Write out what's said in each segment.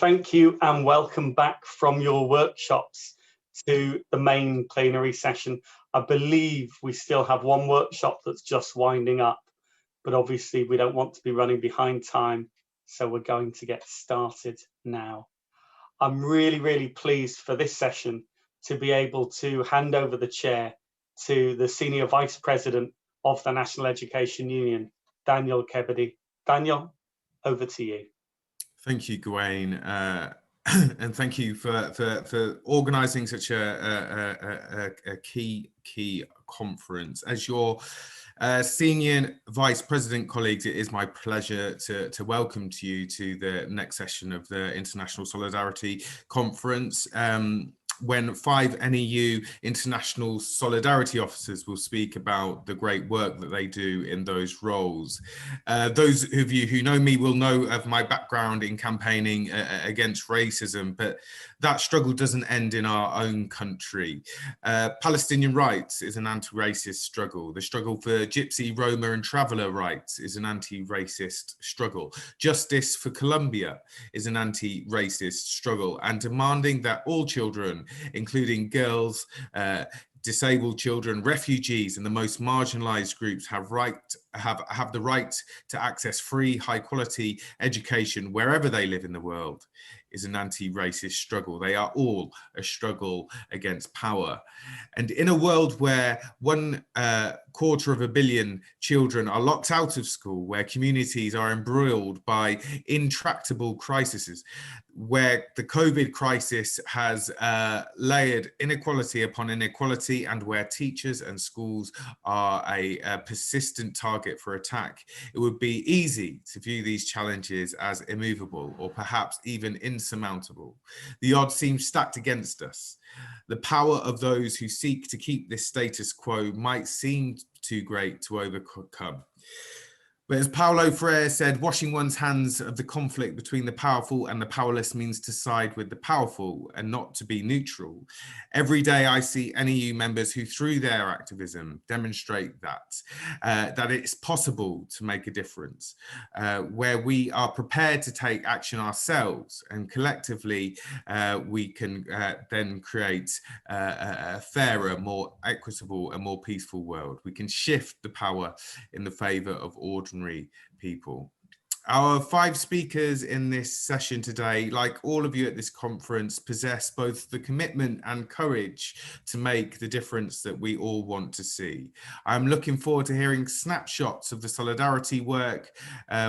Thank you and welcome back from your workshops to the main plenary session. I believe we still have one workshop that's just winding up, but obviously we don't want to be running behind time, so we're going to get started now. I'm really pleased for this session to be able to hand over the chair to the Senior Vice President of the National Education Union, Daniel Kebede. Daniel, over to you. Thank you, Gawain, and thank you for organising such a key conference. As your Senior Vice President colleagues, it is my pleasure to welcome you to the next session of the International Solidarity Conference. When 5 NEU International Solidarity Officers will speak about the great work that they do in those roles. Those of you who know me will know of my background in campaigning against racism, but that struggle doesn't end in our own country. Palestinian rights is an anti-racist struggle. The struggle for Gypsy, Roma and traveller rights is an anti-racist struggle. Justice for Colombia is an anti-racist struggle, and demanding that all children, including girls, disabled children, refugees and the most marginalised groups have the right to access free, high-quality education wherever they live in the world is an anti-racist struggle. They are all a struggle against power. And in a world where 250 million children are locked out of school, where communities are embroiled by intractable crises, where the COVID crisis has layered inequality upon inequality, and where teachers and schools are a persistent target for attack, it would be easy to view these challenges as immovable or perhaps even insurmountable. The odds seem stacked against us. The power of those who seek to keep this status quo might seem too great to overcome. But as Paulo Freire said, washing one's hands of the conflict between the powerful and the powerless means to side with the powerful and not to be neutral. Every day I see NEU members who, through their activism, demonstrate that it's possible to make a difference, where we are prepared to take action ourselves, and collectively we can then create a fairer, more equitable and more peaceful world. We can shift the power in the favour of ordinary people. Our 5 speakers in this session today, like all of you at this conference, possess both the commitment and courage to make the difference that we all want to see. I'm looking forward to hearing snapshots of the solidarity work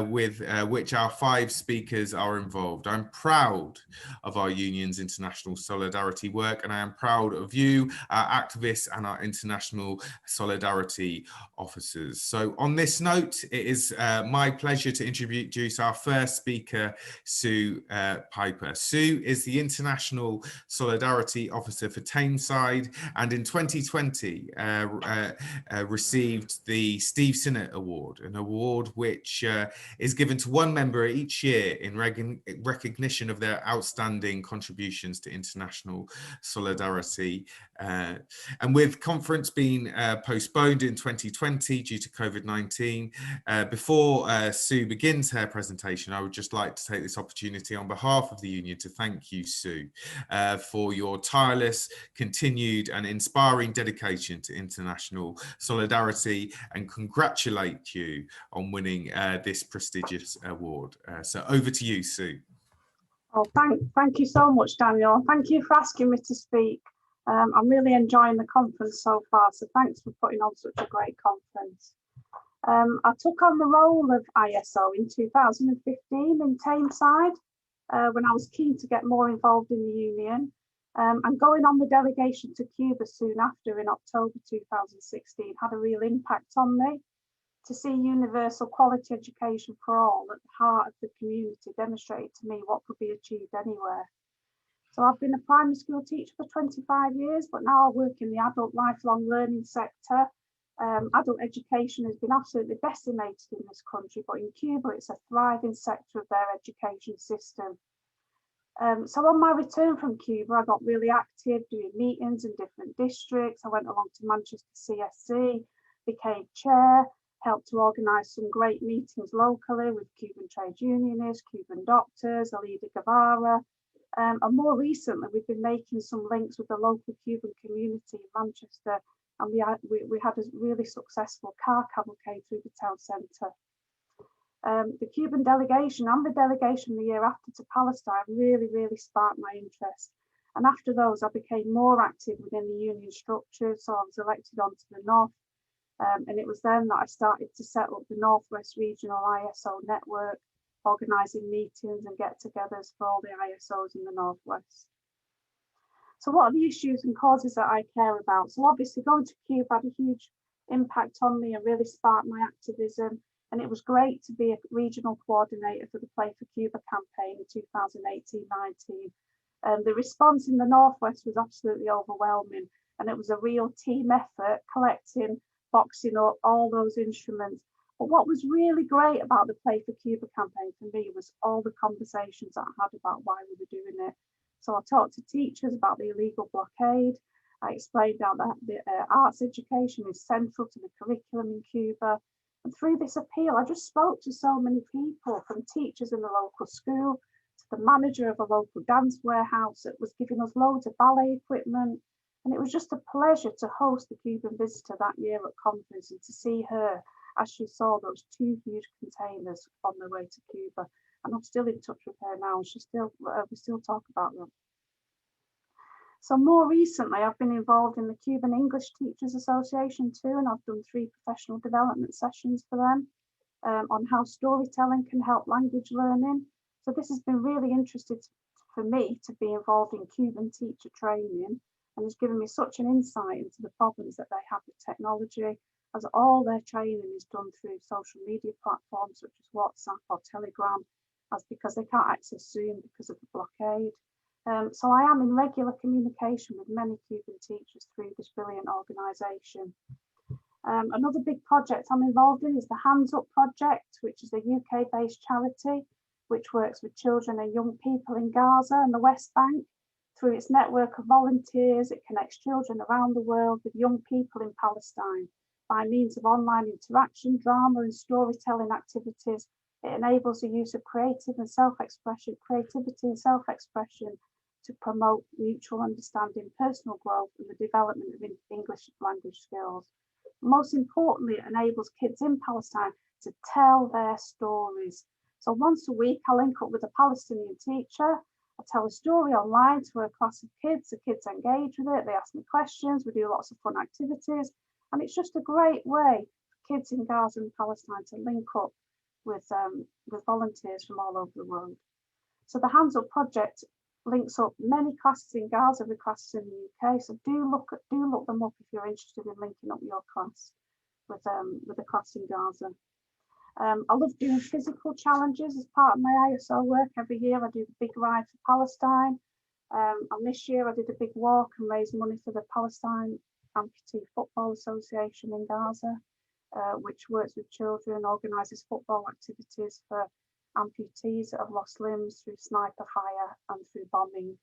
with which our 5 speakers are involved. I'm proud of our union's international solidarity work, and I am proud of you, our activists and our international solidarity officers. So on this note, it is my pleasure to introduce our first speaker, Sue Piper. Sue is the International Solidarity Officer for Tameside, and in 2020 received the Steve Sinnott Award, an award which is given to one member each year in recognition of their outstanding contributions to international solidarity. And with conference being postponed in 2020 due to COVID-19, before Sue begins her presentation, I would just like to take this opportunity on behalf of the union to thank you, Sue, for your tireless, continued and inspiring dedication to international solidarity, and congratulate you on winning this prestigious award. So over to you, Sue. Oh, thank you so much, Daniel. Thank you for asking me to speak. I'm really enjoying the conference so far, so thanks for putting on such a great conference. I took on the role of ISO in 2015 in Tameside when I was keen to get more involved in the union, and going on the delegation to Cuba soon after in October 2016 had a real impact on me. To see universal quality education for all at the heart of the community demonstrated to me what could be achieved anywhere. So I've been a primary school teacher for 25 years, but now I work in the adult lifelong learning sector. Adult education has been absolutely decimated in this country, but in Cuba it's a thriving sector of their education system. So on my return from Cuba, I got really active doing meetings in different districts. I went along to Manchester CSC, became chair, helped to organise some great meetings locally with Cuban trade unionists, Cuban doctors, Alida Guevara. And more recently, we've been making some links with the local Cuban community in Manchester, and we had a really successful car cavalcade through the town centre. The Cuban delegation and the delegation the year after to Palestine really sparked my interest. And after those, I became more active within the union structure, so I was elected onto the North. And it was then that I started to set up the Northwest Regional ISO network, organising meetings and get-togethers for all the ISOs in the Northwest. So what are the issues and causes that I care about? So obviously going to Cuba had a huge impact on me and really sparked my activism. And it was great to be a regional coordinator for the Play for Cuba campaign in 2018-19. The response in the Northwest was absolutely overwhelming, and it was a real team effort, collecting, boxing up all those instruments. But what was really great about the Play for Cuba campaign for me was all the conversations that I had about why we were doing it. So I talked to teachers about the illegal blockade. I explained how the arts education is central to the curriculum in Cuba. And through this appeal, I just spoke to so many people, from teachers in the local school to the manager of a local dance warehouse that was giving us loads of ballet equipment. And it was just a pleasure to host the Cuban visitor that year at conference and to see her as she saw those 2 huge containers on their way to Cuba. And I'm still in touch with her now, and we still talk about them. So more recently, I've been involved in the Cuban English Teachers Association too, and I've done 3 professional development sessions for them on how storytelling can help language learning. So this has been really interesting for me to be involved in Cuban teacher training, and has given me such an insight into the problems that they have with technology, as all their training is done through social media platforms such as WhatsApp or Telegram, as because they can't access Zoom because of the blockade. So I am in regular communication with many Cuban teachers through this brilliant organisation. Another big project I'm involved in is the Hands Up project, which is a UK-based charity which works with children and young people in Gaza and the West Bank. Through its network of volunteers, it connects children around the world with young people in Palestine. By means of online interaction, drama and storytelling activities, it enables the use of creativity and self-expression to promote mutual understanding, personal growth, and the development of English language skills. Most importantly, it enables kids in Palestine to tell their stories. So once a week, I link up with a Palestinian teacher. I tell a story online to a class of kids. The kids engage with it. They ask me questions. We do lots of fun activities. And it's just a great way for kids in Gaza and Palestine to link up with volunteers from all over the world. So the Hands Up project links up many classes in Gaza with classes in the UK. So do look them up if you're interested in linking up your class with a class in Gaza. I love doing physical challenges as part of my ISO work. Every year I do the big ride for Palestine. And this year I did a big walk and raised money for the Palestine Amputee Football Association in Gaza, which works with children, organises football activities for amputees that have lost limbs through sniper fire and through bombing.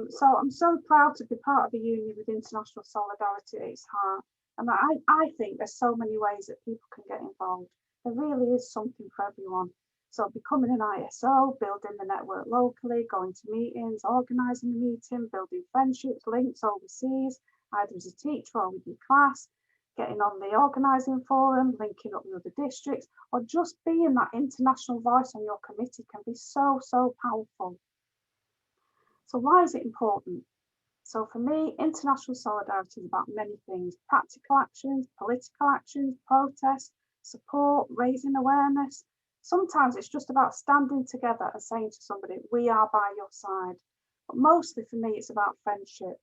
So I'm so proud to be part of a union with international solidarity at its heart. And I think there's so many ways that people can get involved. There really is something for everyone. So becoming an ISO, building the network locally, going to meetings, organising the meeting, building friendships, links overseas, either as a teacher or with your class, getting on the organising forum, linking up with other districts, or just being that international voice on your committee can be so, so powerful. So why is it important? So for me, international solidarity is about many things: practical actions, political actions, protests, support, raising awareness. Sometimes it's just about standing together and saying to somebody, we are by your side. But mostly for me, it's about friendship.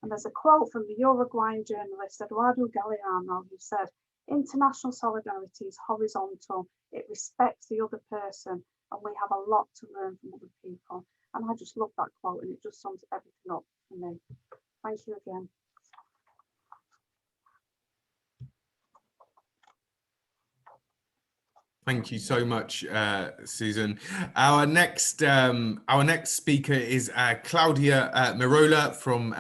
And there's a quote from the Uruguayan journalist Eduardo Galeano, who said, international solidarity is horizontal. It respects the other person, and we have a lot to learn from other people. And I just love that quote, and it just sums everything up for me. Thank you again. Thank you so much, Susan. Our next speaker is Claudia Merola from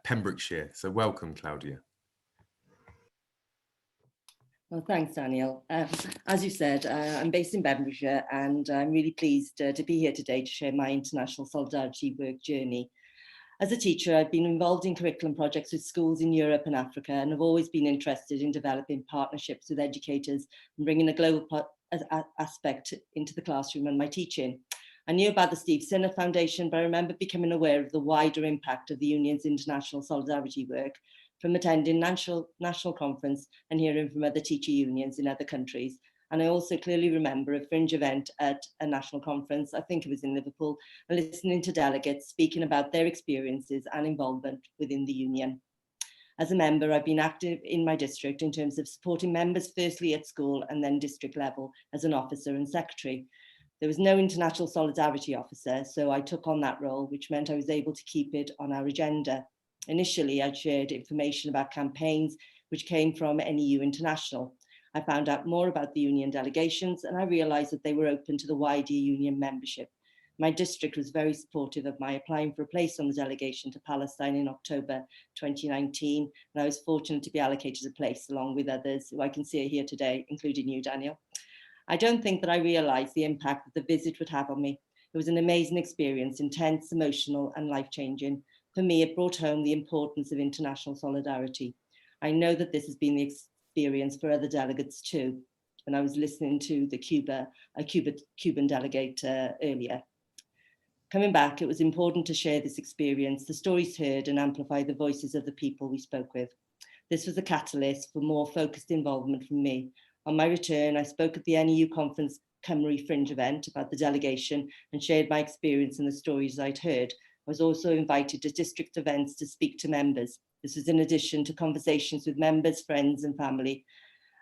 Pembrokeshire. So welcome, Claudia. Well, thanks, Daniel. As you said, I'm based in Bedfordshire, and I'm really pleased to be here today to share my international solidarity work journey. As a teacher, I've been involved in curriculum projects with schools in Europe and Africa, and have always been interested in developing partnerships with educators and bringing a global aspect into the classroom and my teaching. I knew about the Steve Sinner Foundation, but I remember becoming aware of the wider impact of the Union's international solidarity work from attending national conference and hearing from other teacher unions in other countries. And I also clearly remember a fringe event at a national conference, I think it was in Liverpool, and listening to delegates speaking about their experiences and involvement within the union. As a member, I've been active in my district in terms of supporting members firstly at school and then district level as an officer and secretary. There was no international solidarity officer, so I took on that role, which meant I was able to keep it on our agenda. Initially, I shared information about campaigns which came from NEU International. I found out more about the union delegations, and I realised that they were open to the wider union membership. My district was very supportive of my applying for a place on the delegation to Palestine in October 2019, and I was fortunate to be allocated a place along with others who I can see are here today, including you, Daniel. I don't think that I realised the impact that the visit would have on me. It was an amazing experience, intense, emotional, and life-changing. For me, it brought home the importance of international solidarity. I know that this has been the experience for other delegates too. And I was listening to the Cuban delegate earlier. Coming back, it was important to share this experience, the stories heard, and amplify the voices of the people we spoke with. This was a catalyst for more focused involvement from me. On my return, I spoke at the NEU conference Cymru Fringe event about the delegation and shared my experience and the stories I'd heard. I was also invited to district events to speak to members. This was in addition to conversations with members, friends, and family,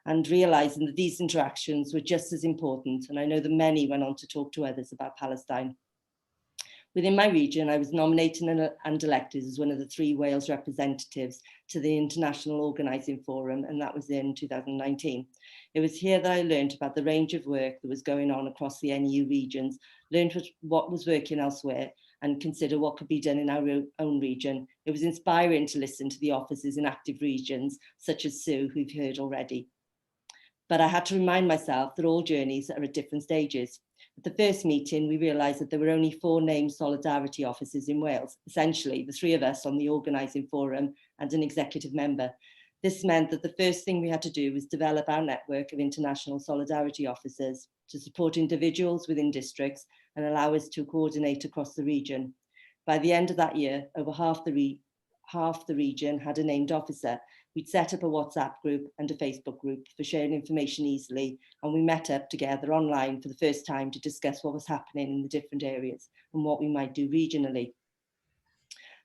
and realizing that these interactions were just as important. And I know that many went on to talk to others about Palestine. Within my region, I was nominated and elected as one of the 3 Wales representatives to the International Organising Forum, and that was in 2019. It was here that I learned about the range of work that was going on across the NEU regions, learned what was working elsewhere, and consider what could be done in our own region. It was inspiring to listen to the officers in active regions, such as Sue, who we've heard already. But I had to remind myself that all journeys are at different stages. At the first meeting, we realised that there were only 4 named solidarity officers in Wales, essentially the 3 of us on the organising forum and an executive member. This meant that the first thing we had to do was develop our network of international solidarity officers to support individuals within districts and allow us to coordinate across the region. By the end of that year, over half the region had a named officer. We'd set up a WhatsApp group and a Facebook group for sharing information easily, and we met up together online for the first time to discuss what was happening in the different areas and what we might do regionally.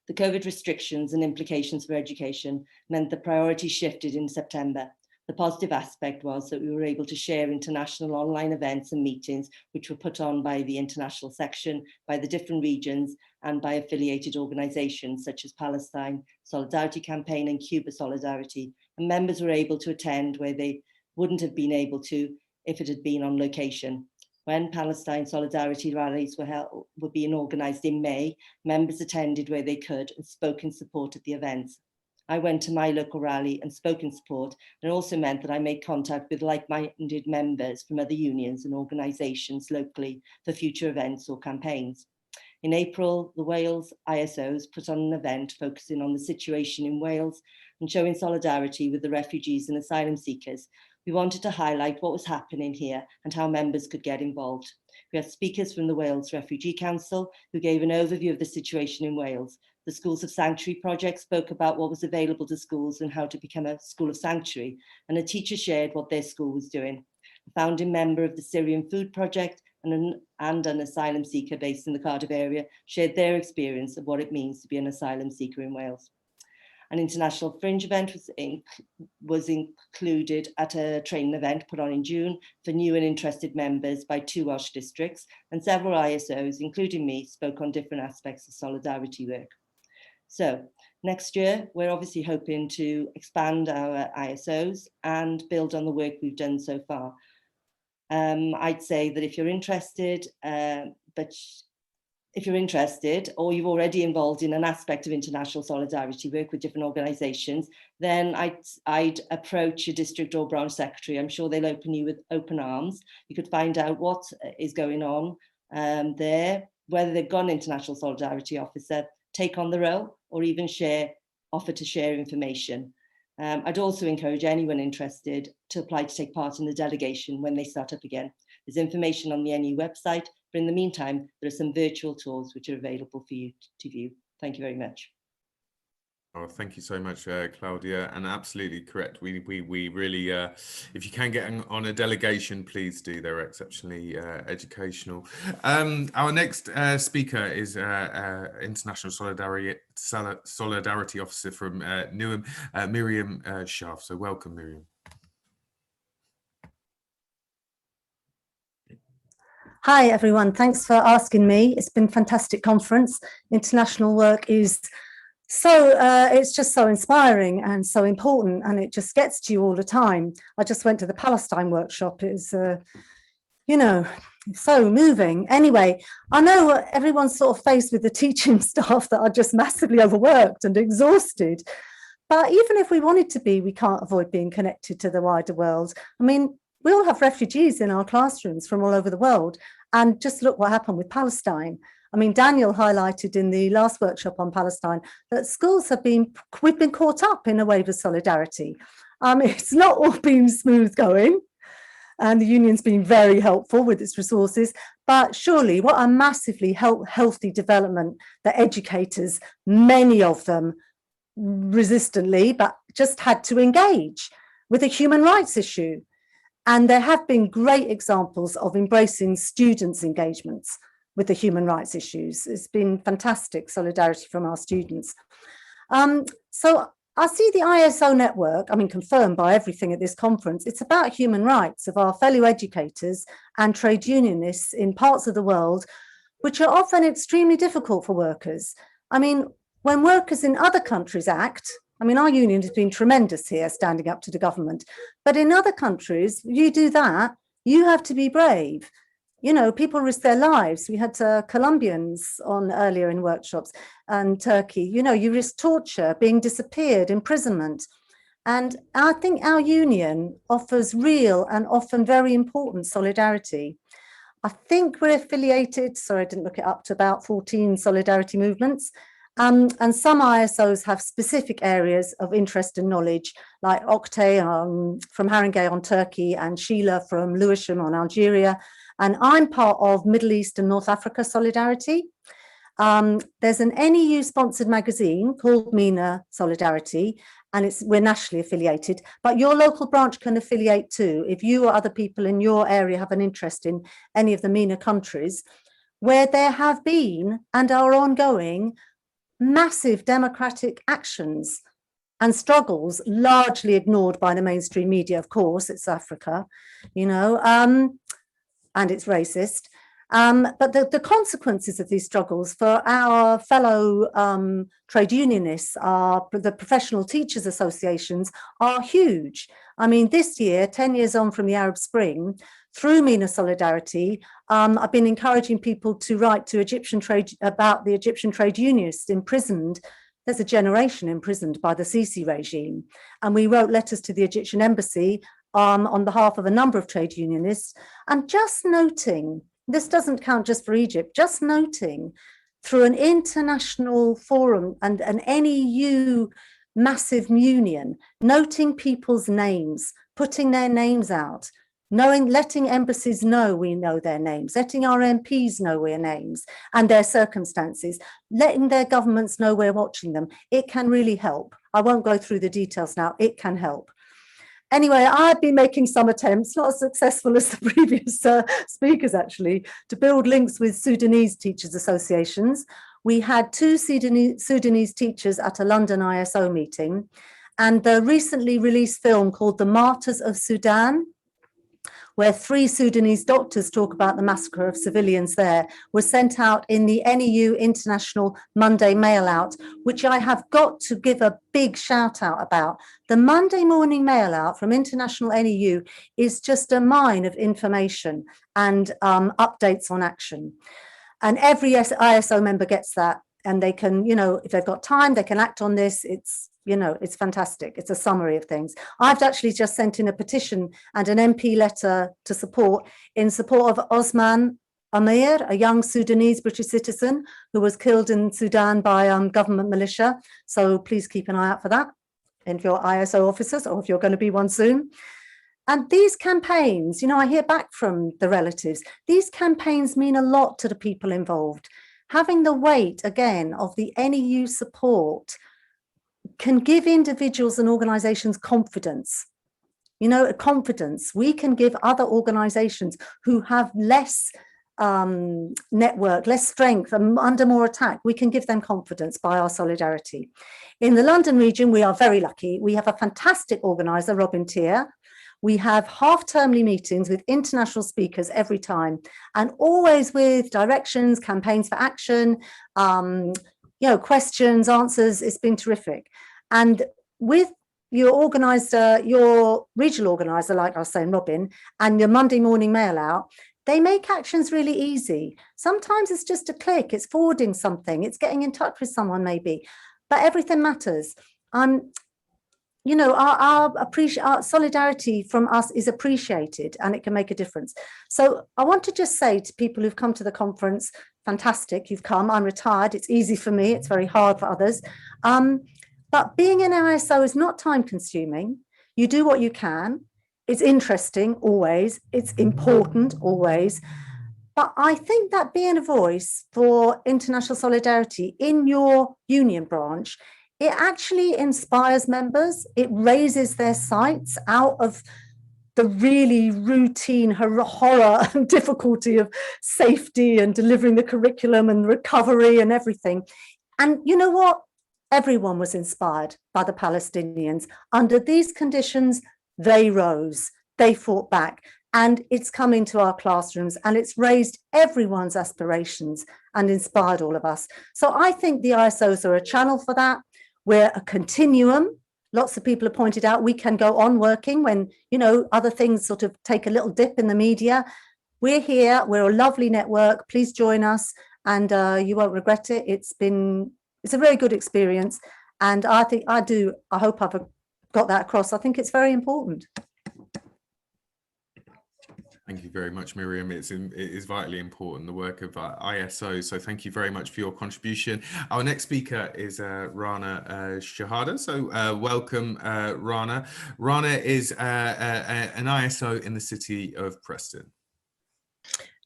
The COVID restrictions and implications for education meant the priority shifted in September. The positive aspect was that we were able to share international online events and meetings, which were put on by the international section, by the different regions, and by affiliated organisations such as Palestine Solidarity Campaign and Cuba Solidarity. And members were able to attend where they wouldn't have been able to if it had been on location. When Palestine Solidarity rallies were being organised in May, members attended where they could and spoke in support at the events. I went to my local rally and spoke in support, and it also meant that I made contact with like-minded members from other unions and organisations locally for future events or campaigns. In April, the Wales ISOs put on an event focusing on the situation in Wales and showing solidarity with the refugees and asylum seekers. We wanted to highlight what was happening here and how members could get involved. We had speakers from the Wales Refugee Council who gave an overview of the situation in Wales. The Schools of Sanctuary project spoke about what was available to schools and how to become a school of sanctuary, and a teacher shared what their school was doing. A founding member of the Syrian Food Project and an asylum seeker based in the Cardiff area shared their experience of what it means to be an asylum seeker in Wales. An international fringe event was included at a training event put on in June for new and interested members by 2 Welsh districts, and several ISOs, including me, spoke on different aspects of solidarity work. So next year, we're obviously hoping to expand our ISOs and build on the work we've done so far. I'd say that if you're interested, but if you're interested, or you're already involved in an aspect of international solidarity work with different organisations, then I'd approach your district or branch secretary. I'm sure they'll open you with open arms. You could find out what is going on there, whether they've got an international solidarity officer, take on the role, or even offer to share information. I'd also encourage anyone interested to apply to take part in the delegation when they start up again. There's information on the NEU website, but in the meantime, there are some virtual tours which are available for you to view. Thank you very much. Oh, thank you so much, Claudia, and absolutely correct. We really, if you can get on a delegation, please do. They're exceptionally educational. Our next speaker is International Solidarity Officer from NEU, Miriam Schaaf. So welcome, Miriam. Hi, everyone. Thanks for asking me. It's been a fantastic conference. International work is it's just so inspiring and so important, and it just gets to you all the time. I just went to the Palestine workshop. It's, you know, so moving. Anyway, I know everyone's sort of faced with the teaching staff that are just massively overworked and exhausted. But even if we wanted to be, we can't avoid being connected to the wider world. I mean, we all have refugees in our classrooms from all over the world. And just look what happened with Palestine. I mean, Daniel highlighted in the last workshop on Palestine that schools we've been caught up in a wave of solidarity. It's not all been smooth going, and the union's been very helpful with its resources, but surely what a massively healthy development that educators, many of them resistantly, but just had to engage with a human rights issue. And there have been great examples of embracing students' engagements with the human rights issues. It's been fantastic solidarity from our students. So I see the ISO network, I mean, confirmed by everything at this conference, it's about human rights of our fellow educators and trade unionists in parts of the world, which are often extremely difficult for workers. I mean, when workers in other countries act, I mean, our union has been tremendous here, standing up to the government. But in other countries, you do that, you have to be brave. You know, people risk their lives. We had Colombians on earlier in workshops, and Turkey. You know, you risk torture, being disappeared, imprisonment. And I think our union offers real and often very important solidarity. I think we're affiliated, sorry, I didn't look it up, to about 14 solidarity movements. And some ISOs have specific areas of interest and knowledge, like Oktay from Haringey on Turkey and Sheila from Lewisham on Algeria. And I'm part of Middle East and North Africa Solidarity. There's an NEU-sponsored magazine called MENA Solidarity, and we're nationally affiliated, but your local branch can affiliate too, if you or other people in your area have an interest in any of the MENA countries, where there have been and are ongoing massive democratic actions and struggles, largely ignored by the mainstream media, of course. It's Africa, you know, and it's racist. But the consequences of these struggles for our fellow trade unionists, the professional teachers associations, are huge. I mean, this year, 10 years on from the Arab Spring, through MENA Solidarity, I've been encouraging people to write to about the Egyptian trade unionists imprisoned. There's a generation imprisoned by the Sisi regime. And we wrote letters to the Egyptian embassy on behalf of a number of trade unionists, and just noting, this doesn't count just for Egypt, just noting through an international forum and an NEU massive union, noting people's names, putting their names out, letting embassies know we know their names, letting our MPs know their names and their circumstances, letting their governments know we're watching them. It can really help. I won't go through the details now. It can help. Anyway, I've been making some attempts, not as successful as the previous speakers actually, to build links with Sudanese teachers associations. We had 2 Sudanese teachers at a London ISO meeting, and the recently released film called The Martyrs of Sudan, where 3 Sudanese doctors talk about the massacre of civilians there, was sent out in the NEU International Monday Mail Out, which I have got to give a big shout out about. The Monday morning mail out from International NEU is just a mine of information and updates on action. And every ISO member gets that, and they can, you know, if they've got time, they can act on this. It's, you know, it's fantastic. It's a summary of things. I've actually just sent in a petition and an MP letter to support of Osman Amir, a young Sudanese British citizen who was killed in Sudan by government militia. So please keep an eye out for that, if you're ISO officers or if you're going to be one soon. And these campaigns, you know, I hear back from the relatives, these campaigns mean a lot to the people involved. Having the weight, again, of the NEU support can give individuals and organizations confidence. You know, confidence. We can give other organizations who have less network, less strength, and under more attack, we can give them confidence by our solidarity. In the London region, we are very lucky. We have a fantastic organizer, Robin Tier. We have half-termly meetings with international speakers every time, and always with directions, campaigns for action, you know, questions, answers. It's been terrific. And with your organizer, your regional organizer, like I was saying, Robin, and your Monday morning mail out, they make actions really easy. Sometimes it's just a click, it's forwarding something, it's getting in touch with someone maybe, but everything matters. You know, our solidarity from us is appreciated, and it can make a difference. So I want to just say to people who've come to the conference, fantastic, you've come, I'm retired, it's easy for me, it's very hard for others. But being an ISO is not time consuming. You do what you can. It's interesting always, it's important always. But I think that being a voice for international solidarity in your union branch, it actually inspires members. It raises their sights out of the really routine horror and difficulty of safety and delivering the curriculum and recovery and everything. And you know what? Everyone was inspired by the Palestinians. Under these conditions, they rose, they fought back, and it's come into our classrooms, and it's raised everyone's aspirations and inspired all of us. So I think the ISOs are a channel for that. We're a continuum. Lots of people have pointed out we can go on working when, you know, other things sort of take a little dip in the media. We're here, we're a lovely network. Please join us, and you won't regret it. It's a very good experience. And I hope I've got that across. I think it's very important. Thank you very much, Miriam. It is vitally important, the work of ISO. So thank you very much for your contribution. Our next speaker is Rana Shahada. So welcome, Rana. Rana is an ISO in the city of Preston.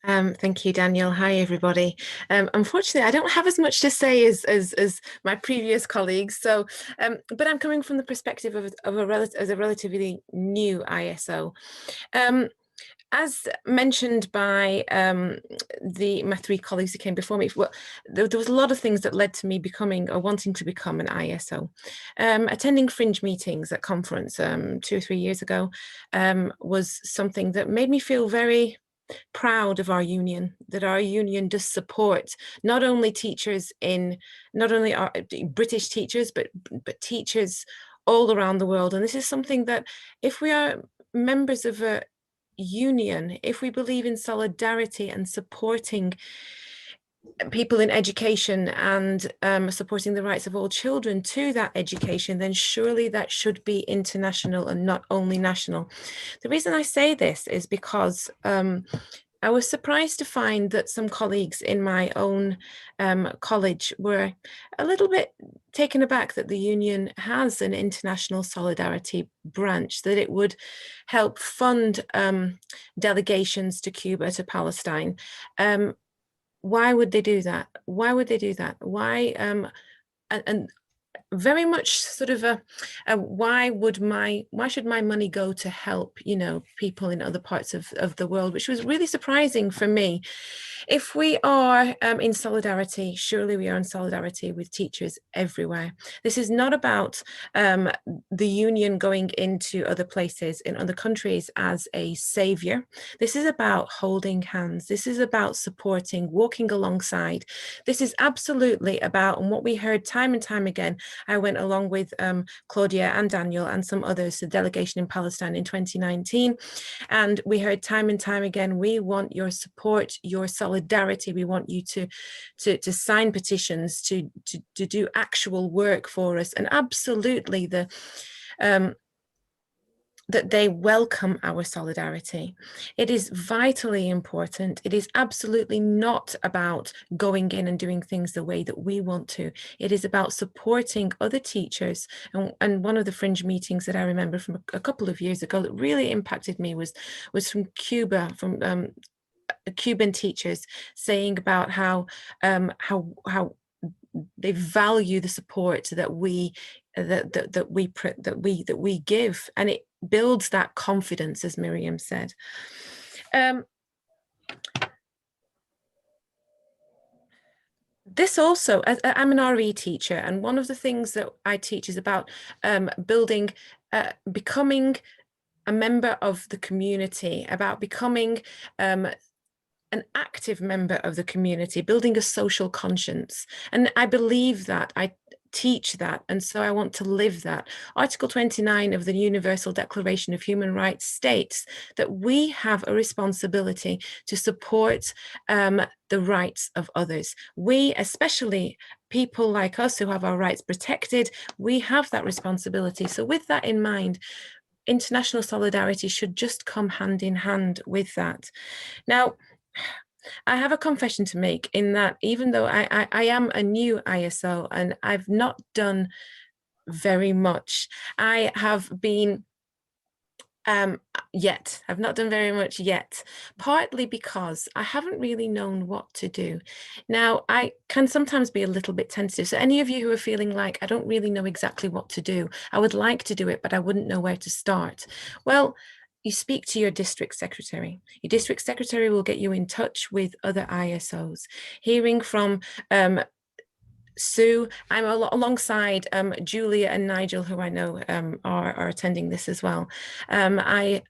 Thank you, Daniel. Hi, everybody. Unfortunately, I don't have as much to say as my previous colleagues. So, but I'm coming from the perspective of a relatively new ISO. As mentioned by my three colleagues who came before me, well, there was a lot of things that led to me becoming or wanting to become an ISO. Attending fringe meetings at conference 2 or 3 years ago was something that made me feel very proud of our union, that our union does support not only teachers not only our British teachers, but teachers all around the world. And this is something that if we are members of a union, if we believe in solidarity and supporting people in education and supporting the rights of all children to that education, then surely that should be international and not only national. The reason I say this is because I was surprised to find that some colleagues in my own college were a little bit taken aback that the union has an international solidarity branch, that it would help fund delegations to Cuba, to Palestine. Why would they do that? Why would they do that? Why? And very much sort of why should my money go to help, you know, people in other parts of the world, which was really surprising for me. If we are in solidarity, surely we are in solidarity with teachers everywhere. This is not about the union going into other places in other countries as a savior. This is about holding hands. This is about supporting, walking alongside. This is absolutely about, and what we heard time and time again, I went along with Claudia and Daniel and some others to the delegation in Palestine in 2019. And we heard time and time again, we want your support, your solidarity. We want you to sign petitions, to do actual work for us. And absolutely that they welcome our solidarity. It is vitally important. It is absolutely not about going in and doing things the way that we want to. It is about supporting other teachers. And one of the fringe meetings that I remember from a couple of years ago that really impacted me was from Cuba, from Cuban teachers saying about how they value the support that we give, and it builds that confidence, as Miriam said. This also, I'm an RE teacher, and one of the things that I teach is about becoming a member of the community, about becoming an active member of the community, building a social conscience. And I believe that, I teach that, and so I want to live that. Article 29 of the Universal Declaration of Human Rights states that we have a responsibility to support the rights of others. We, especially people like us who have our rights protected, we have that responsibility. So with that in mind, international solidarity should just come hand in hand with that. Now, I have a confession to make in that even though I am a new ISO and I've not done very much, I have been I've not done very much yet, partly because I haven't really known what to do. Now, I can sometimes be a little bit tentative. So any of you who are feeling like I don't really know exactly what to do, I would like to do it, but I wouldn't know where to start. Well, you speak to your district secretary. Your district secretary will get you in touch with other ISOs. Hearing from Sue, I'm alongside Julia and Nigel, who I know are attending this as well. I've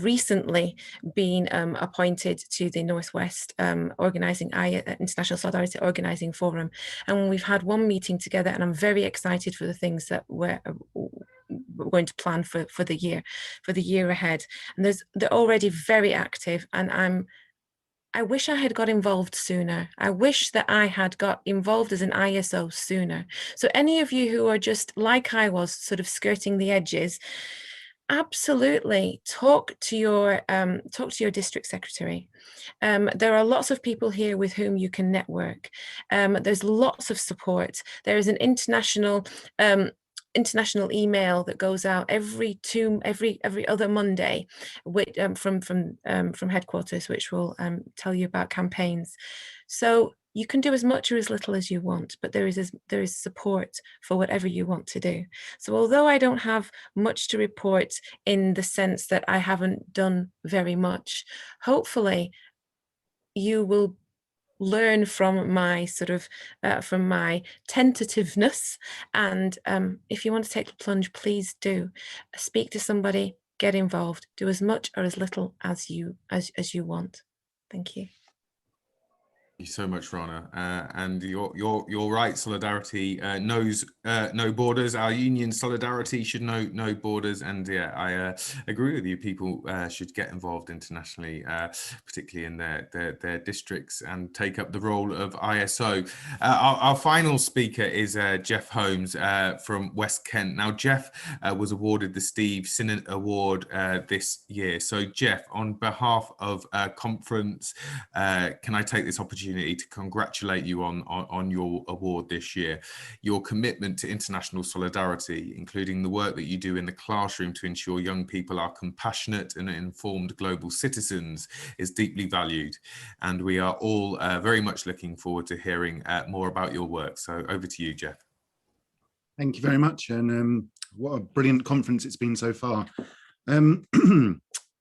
recently been appointed to the Northwest International Solidarity Organising Forum, and we've had one meeting together, and I'm very excited for the things that we're going to plan for the year ahead. And they're already very active, and I wish I had got involved sooner. I wish that I had got involved as an ISO sooner. So any of you who are just like I was, sort of skirting the edges, absolutely talk to your district secretary. There are lots of people here with whom you can network. There's lots of support. There is an international email that goes out every other Monday from headquarters, which will tell you about campaigns. So you can do as much or as little as you want, but there is support for whatever you want to do. So although I don't have much to report in the sense that I haven't done very much, hopefully you will learn from my from my tentativeness, and if you want to take the plunge, please do speak to somebody, get involved, do as much or as little as you want. Thank you. Thank you so much, Rana. And you're right. Solidarity knows no borders. Our union solidarity should know no borders. And yeah, I agree with you. People should get involved internationally, particularly in their districts, and take up the role of ISO. Our final speaker is Jeff Holmes from West Kent. Now, Jeff was awarded the Steve Sinnott Award this year. So, Jeff, on behalf of conference, can I take this opportunity to congratulate you on your award this year. Your commitment to international solidarity, including the work that you do in the classroom to ensure young people are compassionate and informed global citizens, is deeply valued. And we are all very much looking forward to hearing more about your work. So over to you, Jeff. Thank you very much. And what a brilliant conference it's been so far.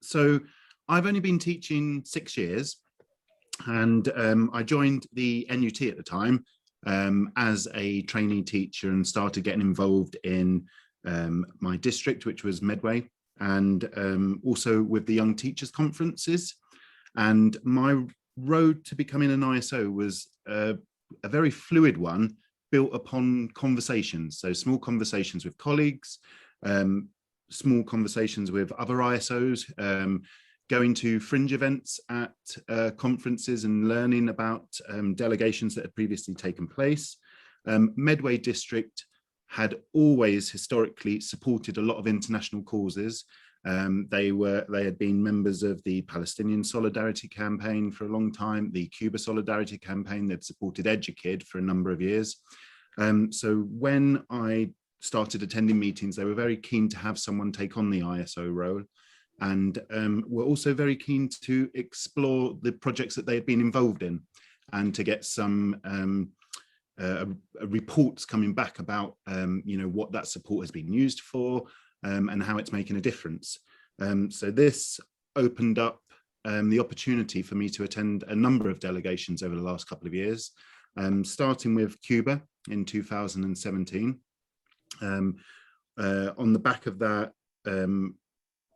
So I've only been teaching 6 years. And I joined the NUT at the time as a trainee teacher and started getting involved in my district, which was Medway, and also with the Young Teachers Conferences. And my road to becoming an ISO was a very fluid one, built upon conversations, so small conversations with colleagues, small conversations with other ISOs, going to fringe events at conferences and learning about delegations that had previously taken place. Medway District had always historically supported a lot of international causes. They had been members of the Palestinian Solidarity Campaign for a long time, the Cuba Solidarity Campaign. They'd supported EduKid for a number of years. So when I started attending meetings, they were very keen to have someone take on the ISO role, and were also very keen to explore the projects that they had been involved in, and to get some reports coming back about what that support has been used for, and how it's making a difference. So this opened up the opportunity for me to attend a number of delegations over the last couple of years, starting with Cuba in 2017. On the back of that,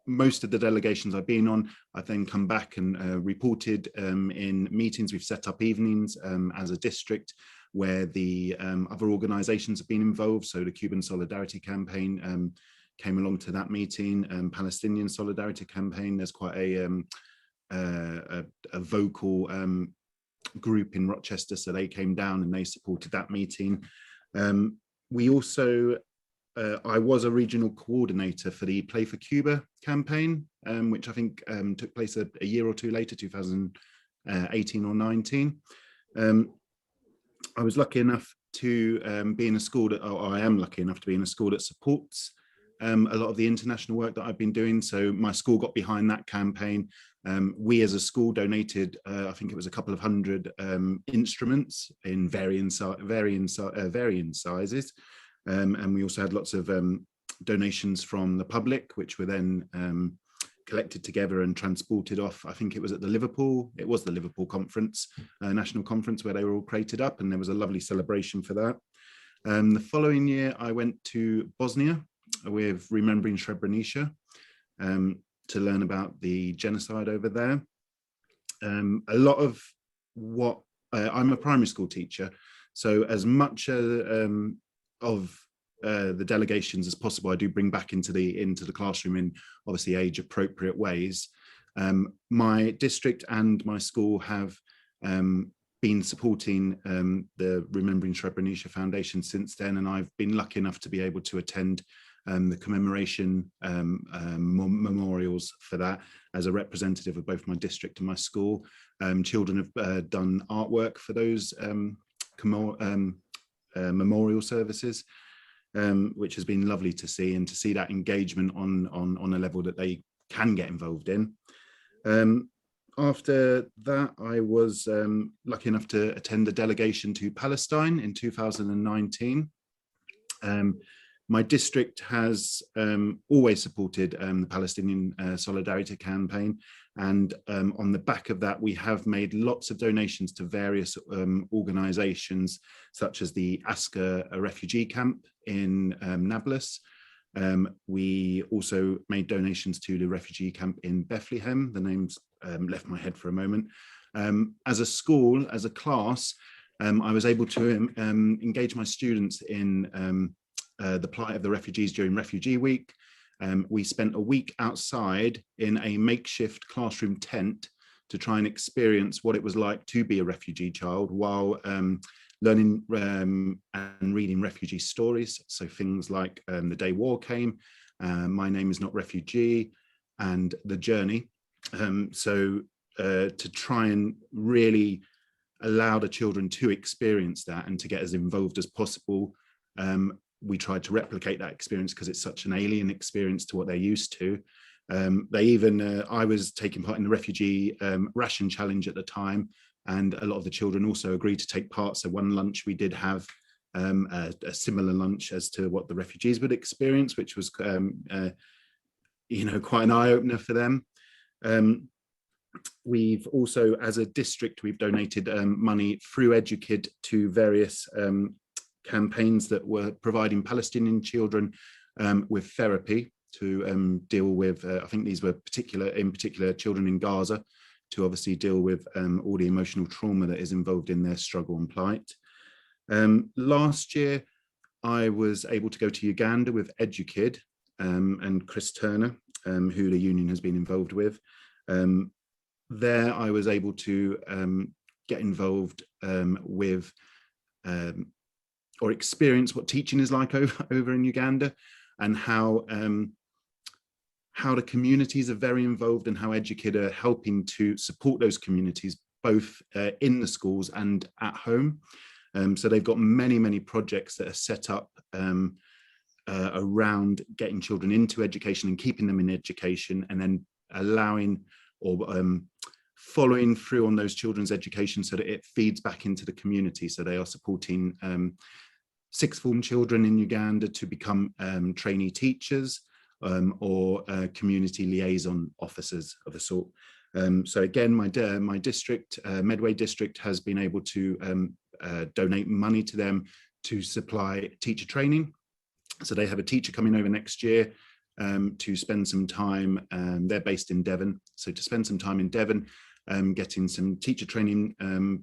most of the delegations I've been on, I've then come back and reported in meetings. We've set up evenings as a district where the other organizations have been involved. So the Cuban Solidarity Campaign came along to that meeting, Palestinian Solidarity Campaign. There's quite a vocal group in Rochester, so they came down and they supported that meeting. We also, I was a regional coordinator for the Play for Cuba campaign, which I think took place a year or two later, 2018 or 19. I was lucky enough to be in a school that, or I am lucky enough to be in a school that supports a lot of the international work that I've been doing. So my school got behind that campaign. We as a school donated, I think it was a couple of hundred instruments in varying sizes. And we also had lots of donations from the public, which were then collected together and transported off. I think it was at the Liverpool conference, national conference, where they were all crated up, and there was a lovely celebration for that. The following year, I went to Bosnia with Remembering Srebrenica to learn about the genocide over there. A lot of what, I'm a primary school teacher, so as much of the delegations as possible, I do bring back into the classroom in obviously age appropriate ways. My district and my school have been supporting the Remembering Srebrenica Foundation since then, and I've been lucky enough to be able to attend the commemoration memorials for that as a representative of both my district and my school. Children have done artwork for those memorial services, which has been lovely to see, and to see that engagement on a level that they can get involved in. After that, I was lucky enough to attend a delegation to Palestine in 2019. My district has always supported the Palestinian Solidarity Campaign, and on the back of that, we have made lots of donations to various organisations, such as the Asker refugee camp in Nablus. We also made donations to the refugee camp in Bethlehem. The names left my head for a moment. As a school, as a class, I was able to engage my students in the plight of the refugees during Refugee Week. We spent a week outside in a makeshift classroom tent to try and experience what it was like to be a refugee child while learning and reading refugee stories. So things like The Day War Came, My Name Is Not Refugee, and The Journey. To try and really allow the children to experience that and to get as involved as possible. We tried to replicate that experience because it's such an alien experience to what they're used to. They even, I was taking part in the refugee ration challenge at the time, and a lot of the children also agreed to take part. So one lunch we did have a similar lunch as to what the refugees would experience, which was, quite an eye-opener for them. We've also, as a district, we've donated money through EduKid to various campaigns that were providing Palestinian children with therapy to deal with, I think these were in particular children in Gaza, to obviously deal with all the emotional trauma that is involved in their struggle and plight. Last year, I was able to go to Uganda with EduKid and Chris Turner, who the union has been involved with. There, I was able to get involved with or experience what teaching is like over in Uganda, and how the communities are very involved, and how EduKid are helping to support those communities, both in the schools and at home. So they've got many projects that are set up around getting children into education and keeping them in education, and then allowing or following through on those children's education so that it feeds back into the community. So they are supporting sixth form children in Uganda to become trainee teachers or community liaison officers of a sort. So again, my district, Medway district, has been able to donate money to them to supply teacher training. So they have a teacher coming over next year to spend some time. They're based in Devon, so to spend some time in Devon, getting some teacher training,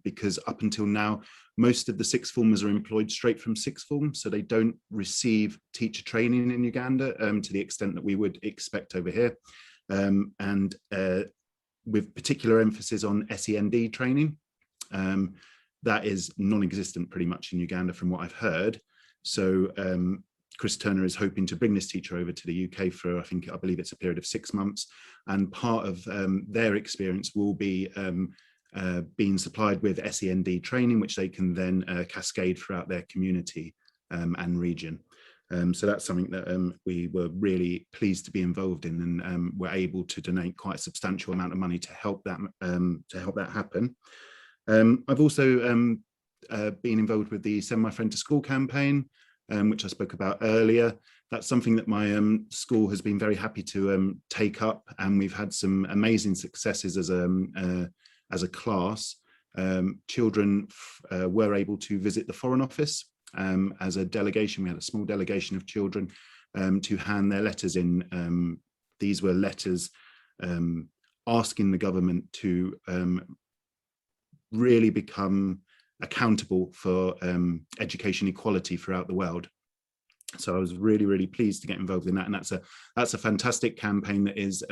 because up until now, most of the sixth formers are employed straight from sixth form, so they don't receive teacher training in Uganda to the extent that we would expect over here, and with particular emphasis on SEND training. That is non-existent pretty much in Uganda from what I've heard. So Chris Turner is hoping to bring this teacher over to the UK for, I believe it's a period of 6 months. And part of their experience will be being supplied with SEND training, which they can then cascade throughout their community and region. So that's something that we were really pleased to be involved in, and were able to donate quite a substantial amount of money to help that happen. I've also been involved with the Send My Friend to School campaign, which I spoke about earlier. That's something that my school has been very happy to take up, and we've had some amazing successes as a class. Children were able to visit the Foreign Office as a delegation. We had a small delegation of children to hand their letters in. These were letters asking the government to really become accountable for education equality throughout the world. So I was really pleased to get involved in that, and that's a fantastic campaign that is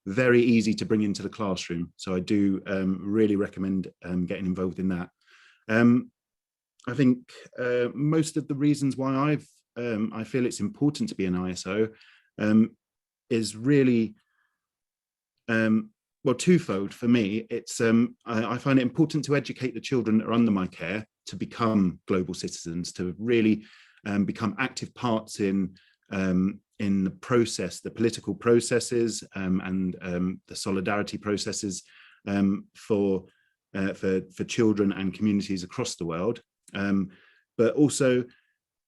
very easy to bring into the classroom. So I do really recommend getting involved in that. I think most of the reasons why I feel it's important to be an ISO is really well, twofold for me. It's I find it important to educate the children that are under my care to become global citizens, to really become active parts in the process, the political processes and the solidarity processes for children and communities across the world. But also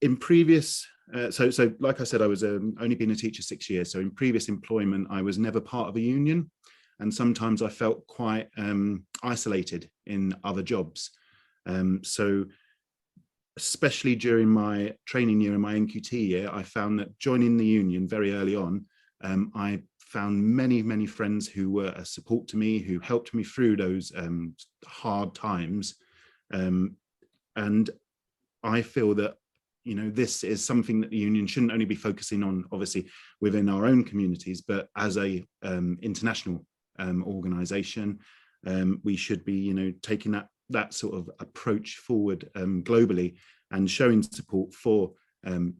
in previous, so like I said, I was only been a teacher 6 years. So in previous employment, I was never part of a union. And sometimes I felt quite isolated in other jobs. So especially during my training year and my NQT year, I found that joining the union very early on, I found many friends who were a support to me, who helped me through those hard times. And I feel that, you know, this is something that the union shouldn't only be focusing on, obviously, within our own communities, but as a international organization, we should be, you know, taking that sort of approach forward globally, and showing support for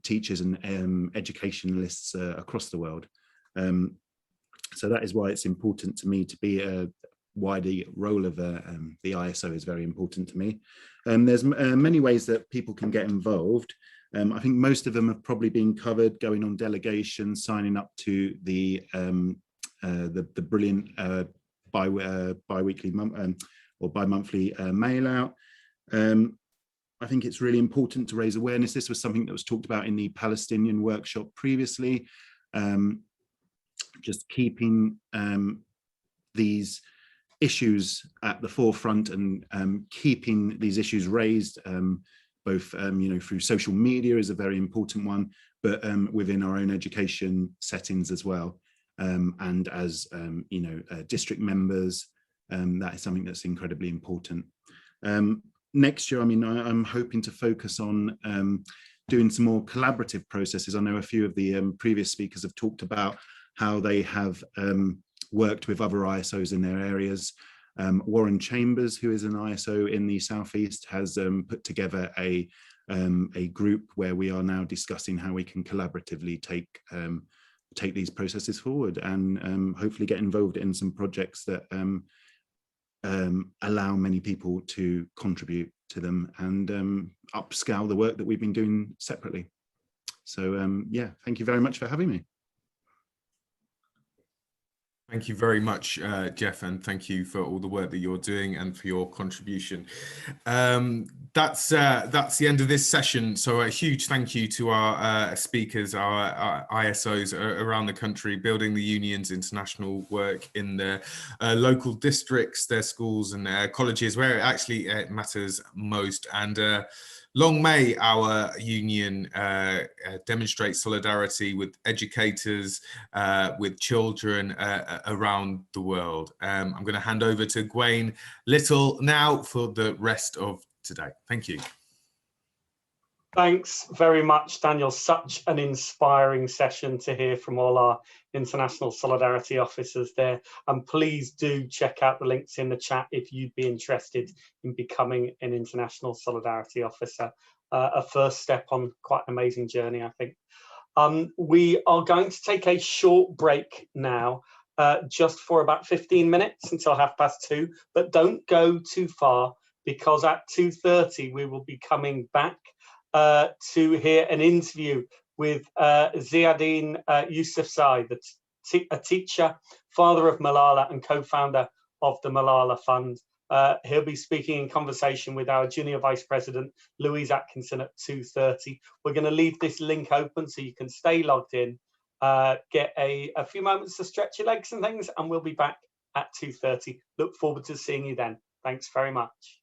teachers and educationalists across the world. So that is why it's important to me to be why the role of the ISO is very important to me. There's many ways that people can get involved. I think most of them have probably been covered: going on delegations, signing up to the brilliant bi-weekly or bi-monthly mail out. I think it's really important to raise awareness. This was something that was talked about in the Palestinian workshop previously. Just keeping these issues at the forefront, and keeping these issues raised, both you know, through social media is a very important one, but within our own education settings as well. And as you know, district members, that is something that's incredibly important. next year, I mean, I'm hoping to focus on doing some more collaborative processes. I know a few of the previous speakers have talked about how they have worked with other ISOs in their areas. Warren Chambers, who is an ISO in the Southeast, has put together a group where we are now discussing how we can collaboratively take these processes forward and hopefully get involved in some projects that allow many people to contribute to them and upscale the work that we've been doing separately. So yeah, thank you very much for having me. Thank you very much, Jeff, and thank you for all the work that you're doing and for your contribution. That's the end of this session. So a huge thank you to our speakers, our ISOs around the country, building the union's international work in their local districts, their schools and their colleges, where it actually matters most. And long may our union demonstrate solidarity with educators, with children around the world. I'm going to hand over to Gwaine Little now for the rest of today. Thank you. Thanks very much, Daniel. Such an inspiring session to hear from all our international solidarity officers there. And please do check out the links in the chat if you'd be interested in becoming an international solidarity officer. A first step on quite an amazing journey, I think. We are going to take a short break now, just for about 15 minutes until 2:30, but don't go too far, because at 2:30 we will be coming back to hear an interview with Ziauddin Yousafzai, a teacher, father of Malala and co-founder of the Malala Fund. He'll be speaking in conversation with our Junior Vice President, Louise Atkinson, at 2:30. We're going to leave this link open so you can stay logged in, get a few moments to stretch your legs and things, and we'll be back at 2:30. Look forward to seeing you then. Thanks very much.